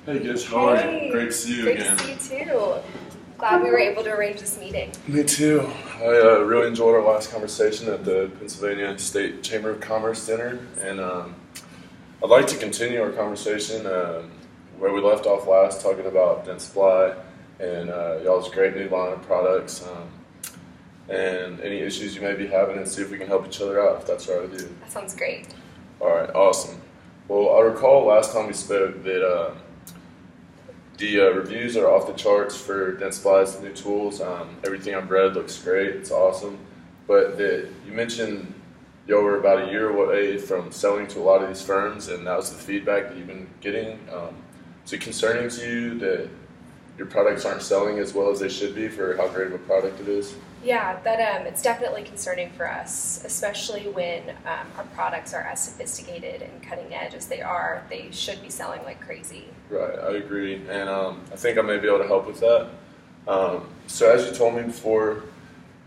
Hey guys, how are you? Hey, Great to see you great again. to see you too. Glad we were able to arrange this meeting. Me too. I really enjoyed our last conversation at the Pennsylvania State Chamber of Commerce dinner, and I'd like to continue our conversation where we left off last, talking about Dentsply and y'all's great new line of products, and any issues you may be having, and see if we can help each other out, if that's all right with you. That sounds great. All right, awesome. Well, I recall last time we spoke that the reviews are off the charts for Dentsply's new tools. Everything I've read looks great. It's awesome. But you mentioned y'all were about a year away from selling to a lot of these firms, and that was the feedback that you've been getting. Is it concerning to you that your products aren't selling as well as they should be for how great of a product it is? Yeah, that it's definitely concerning for us, especially when our products are as sophisticated and cutting edge as they are. They should be selling like crazy. Right, I agree, and I think I may be able to help with that. So as you told me before,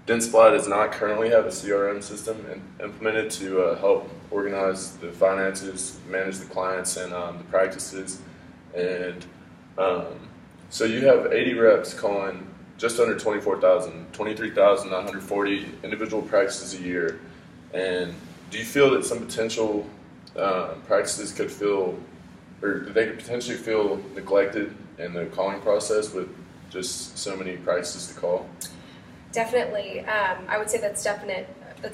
Dentsply does not currently have a CRM system implemented to help organize the finances, manage the clients, and the practices. And so you have 80 reps calling just under 23,940 individual practices a year. And do you feel that some potential practices could feel, or they could potentially feel neglected in the calling process with just so many practices to call? Definitely, I would say that's a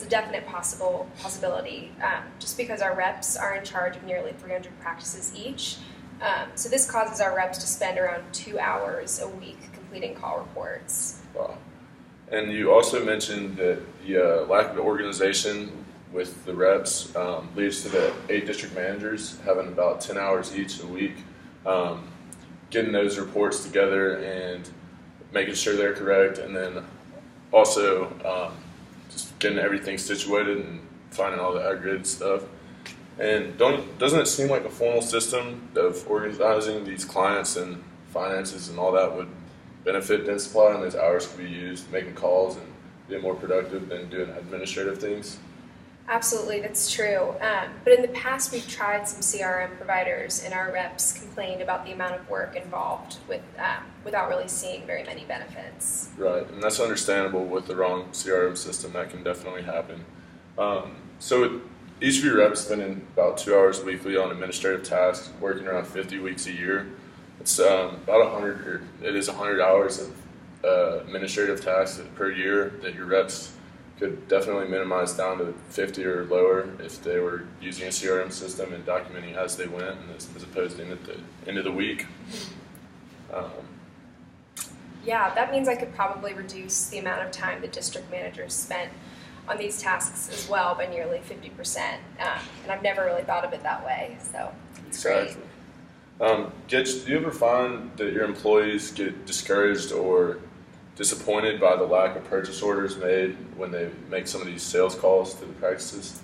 definite possibility. Just because our reps are in charge of nearly 300 practices each, so this causes our reps to spend around 2 hours a week completing call reports. Wow. And you also mentioned that the lack of organization with the reps leads to the 8 district managers having about 10 hours each a week, getting those reports together and making sure they're correct, and then also just getting everything situated and finding all the aggregated stuff. And doesn't it seem like a formal system of organizing these clients and finances and all that would benefit Dentsply, and those hours could be used making calls and being more productive than doing administrative things? Absolutely, that's true. But in the past, we've tried some CRM providers, and our reps complained about the amount of work involved without really seeing very many benefits. Right, and that's understandable with the wrong CRM system. That can definitely happen. So each of your reps spending about 2 hours weekly on administrative tasks, working around 50 weeks a year. It's about 100, or it is 100 hours of administrative tasks per year that your reps could definitely minimize down to 50 or lower if they were using a CRM system and documenting as they went, and as opposed to at the end of the week. Yeah, that means I could probably reduce the amount of time the district managers spent on these tasks as well by nearly 50%. And I've never really thought of it that way, so it's Exactly. Do you ever find that your employees get discouraged or disappointed by the lack of purchase orders made when they make some of these sales calls to the practices?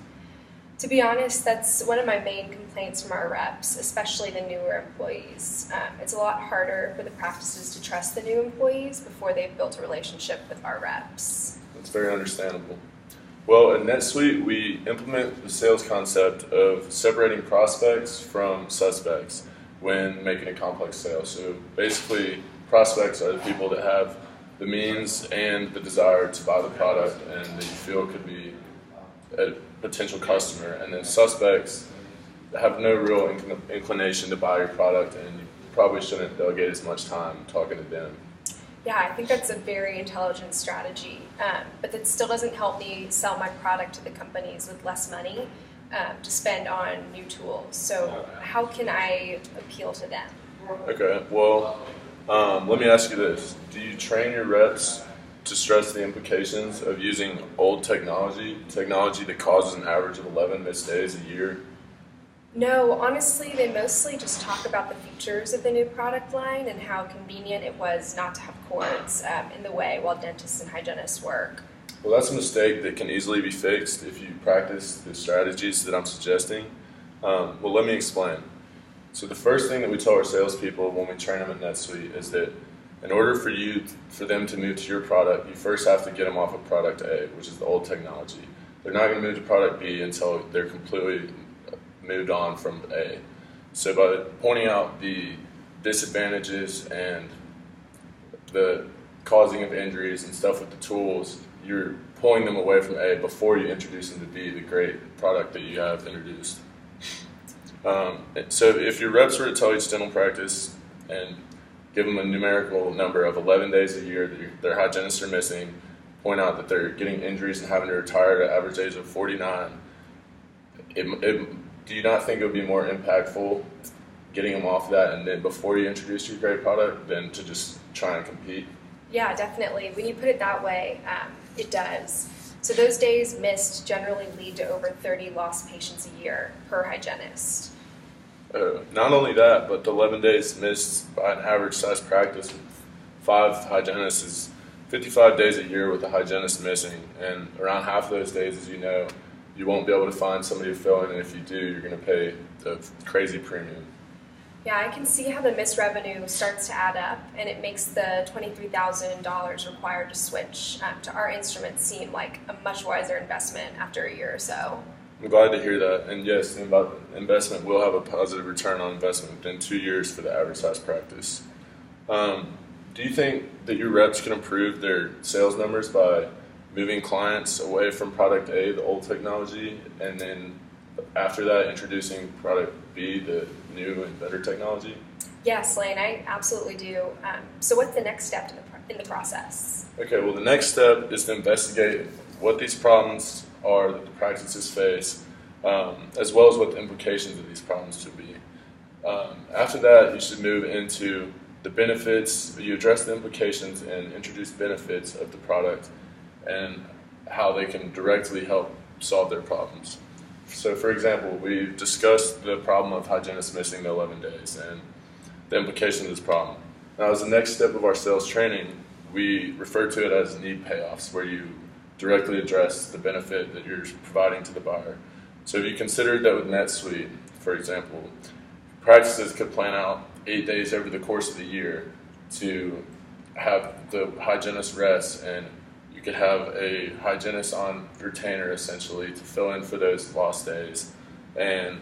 To be honest, that's one of my main complaints from our reps, especially the newer employees. It's a lot harder for the practices to trust the new employees before they've built a relationship with our reps. That's very understandable. Well, at NetSuite, we implement the sales concept of separating prospects from suspects when making a complex sale. So basically, prospects are the people that have the means and the desire to buy the product and that you feel could be a potential customer. And then suspects have no real inclination to buy your product, and you probably shouldn't delegate as much time talking to them. Yeah, I think that's a very intelligent strategy, but that still doesn't help me sell my product to the companies with less money to spend on new tools. So how can I appeal to them? Okay, well, let me ask you this. Do you train your reps to stress the implications of using old technology that causes an average of 11 missed days a year? No, honestly, they mostly just talk about the features of the new product line and how convenient it was not to have cords in the way while dentists and hygienists work. Well, that's a mistake that can easily be fixed if you practice the strategies that I'm suggesting. Well, let me explain. So the first thing that we tell our salespeople when we train them at NetSuite is that in order for them to move to your product, you first have to get them off of product A, which is the old technology. They're not going to move to product B until they're completely moved on from A. So by pointing out the disadvantages and the causing of injuries and stuff with the tools, you're pulling them away from A before you introduce them to B, the great product that you have introduced. So if your reps were to tell each dental practice and give them a numerical number of 11 days a year that their hygienists are missing, point out that they're getting injuries and having to retire at an average age of 49, do you not think it would be more impactful getting them off that and then before you introduce your great product than to just try and compete? Yeah, definitely. When you put it that way, it does. So those days missed generally lead to over 30 lost patients a year per hygienist. Not only that, but the 11 days missed by an average size practice with 5 hygienists is 55 days a year with a hygienist missing. And around half of those days, as you know, you won't be able to find somebody to fill in, and if you do, you're going to pay the crazy premium. Yeah, I can see how the missed revenue starts to add up, and it makes the $23,000 required to switch to our instruments seem like a much wiser investment after a year or so. I'm glad to hear that, and yes, the investment will have a positive return on investment within 2 years for the average size practice. Do you think that your reps can improve their sales numbers by moving clients away from product A, the old technology, and then after that introducing product B, the new and better technology? Yes, Lane, I absolutely do. So what's the next step in the process? Okay, well, the next step is to investigate what these problems are that the practices face, as well as what the implications of these problems should be. After that, you should move into the benefits. You address the implications and introduce benefits of the product and how they can directly help solve their problems. So, for example, we've discussed the problem of hygienists missing the 11 days and the implications of this problem. Now, as the next step of our sales training, we refer to it as need payoffs, where you directly address the benefit that you're providing to the buyer. So if you consider that with NetSuite, for example, practices could plan out 8 days over the course of the year to have the hygienist rest, and you could have a hygienist on retainer essentially to fill in for those lost days, and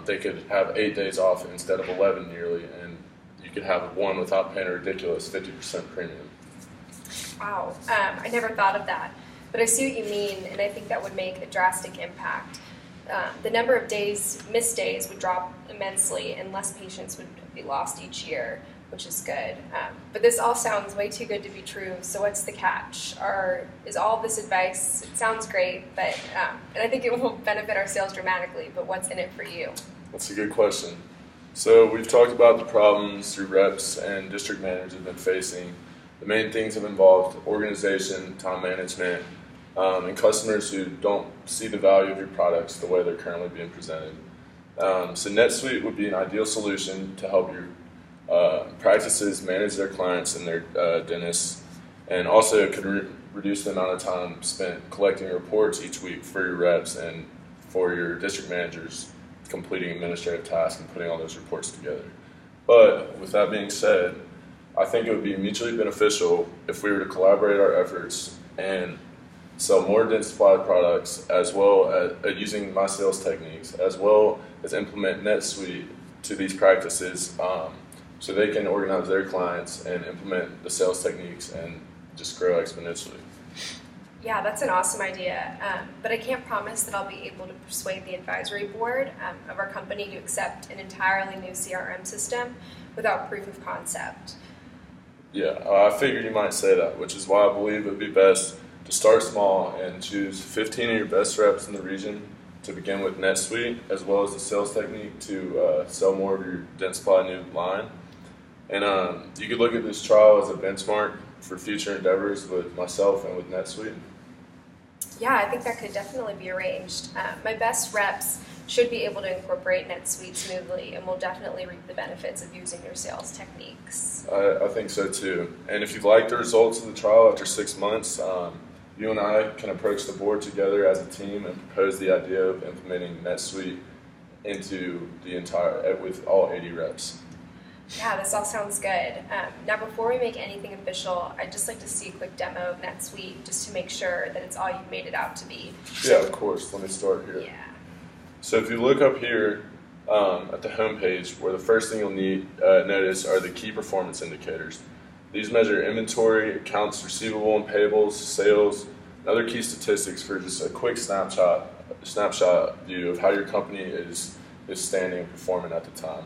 they could have 8 days off instead of 11 nearly, and you could have one without paying a ridiculous 50% premium. Wow, I never thought of that, but I see what you mean, and I think that would make a drastic impact. The number of missed days would drop immensely, and less patients would be lost each year, which is good. But this all sounds way too good to be true, so what's the catch? Is all this advice, it sounds great, but and I think it will benefit our sales dramatically, but what's in it for you? That's a good question. So we've talked about the problems your reps and district managers have been facing. The main things have involved organization, time management, and customers who don't see the value of your products the way they're currently being presented. So NetSuite would be an ideal solution to help your practices manage their clients and their dentists, and also it could reduce the amount of time spent collecting reports each week for your reps and for your district managers completing administrative tasks and putting all those reports together. But with that being said, I think it would be mutually beneficial if we were to collaborate our efforts and sell more Dentsply products, as well as using my sales techniques, as well as implement NetSuite to these practices, so they can organize their clients and implement the sales techniques and just grow exponentially. Yeah, that's an awesome idea, but I can't promise that I'll be able to persuade the advisory board of our company to accept an entirely new CRM system without proof of concept. Yeah, I figured you might say that, which is why I believe it would be best to start small and choose 15 of your best reps in the region to begin with NetSuite, as well as the sales technique to sell more of your Dentsply new line. And you could look at this trial as a benchmark for future endeavors with myself and with NetSuite. Yeah, I think that could definitely be arranged. My best reps should be able to incorporate NetSuite smoothly, and will definitely reap the benefits of using your sales techniques. I think so too. And if you like the results of the trial after 6 months, you and I can approach the board together as a team and propose the idea of implementing NetSuite into with all 80 reps. Yeah, this all sounds good. Now, before we make anything official, I'd just like to see a quick demo of NetSuite just to make sure that it's all you've made it out to be. Yeah, of course. Let me start here. Yeah. So if you look up here, at the home page, where the first thing you'll need notice are the key performance indicators. These measure inventory, accounts receivable and payables, sales, and other key statistics for just a quick snapshot view of how your company is standing and performing at the time.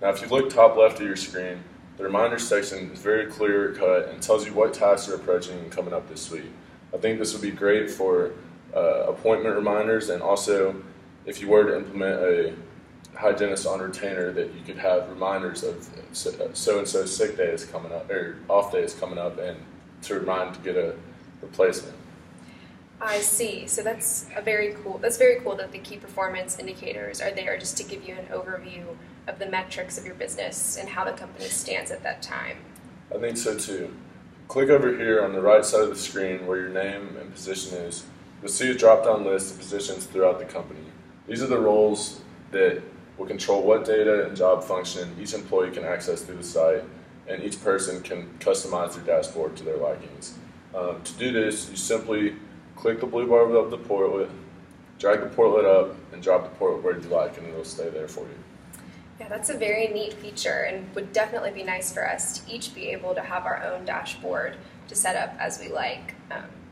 Now, if you look top left of your screen, the reminder section is very clear cut and tells you what tasks are approaching and coming up this week. I think this would be great for appointment reminders, and also if you were to implement a hygienist on retainer, that you could have reminders of so-and-so sick day is coming up, or off day is coming up, and to remind to get a replacement. I see. So that's very cool that the key performance indicators are there just to give you an overview of the metrics of your business and how the company stands at that time. I think so too. Click over here on the right side of the screen where your name and position is. You'll see a drop-down list of positions throughout the company. These are the roles that will control what data and job function each employee can access through the site, and each person can customize their dashboard to their likings. To do this, you simply click the blue bar above the portlet, drag the portlet up, and drop the portlet where you like, and it'll stay there for you. Yeah, that's a very neat feature, and would definitely be nice for us to each be able to have our own dashboard to set up as we like.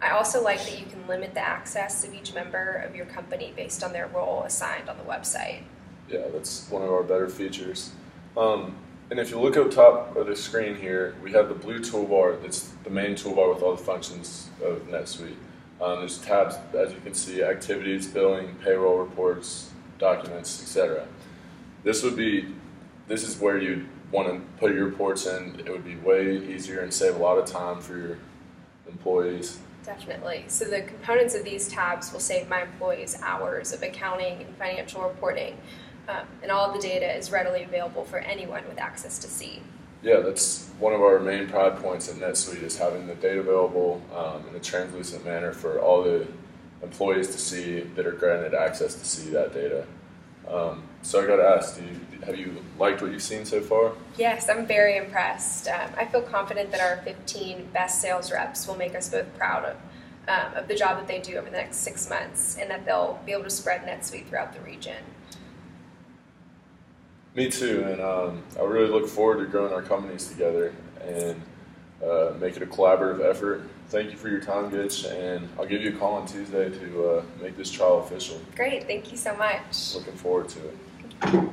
I also like that you can limit the access of each member of your company based on their role assigned on the website. Yeah, that's one of our better features. And if you look up top of the screen here, we have the blue toolbar that's the main toolbar with all the functions of NetSuite. There's tabs, as you can see, activities, billing, payroll reports, documents, etc. This is where you want to put your reports in. It would be way easier and save a lot of time for your employees. Definitely. So the components of these tabs will save my employees hours of accounting and financial reporting, and all of the data is readily available for anyone with access to see. Yeah, that's one of our main pride points at NetSuite, is having the data available in a translucent manner for all the employees to see that are granted access to see that data. So I got to ask, have you liked what you've seen so far? Yes, I'm very impressed. I feel confident that our 15 best sales reps will make us both proud of the job that they do over the next 6 months, and that they'll be able to spread NetSuite throughout the region. Me too, and I really look forward to growing our companies together and make it a collaborative effort. Thank you for your time, Gitch, and I'll give you a call on Tuesday to make this trial official. Great, thank you so much. Looking forward to it.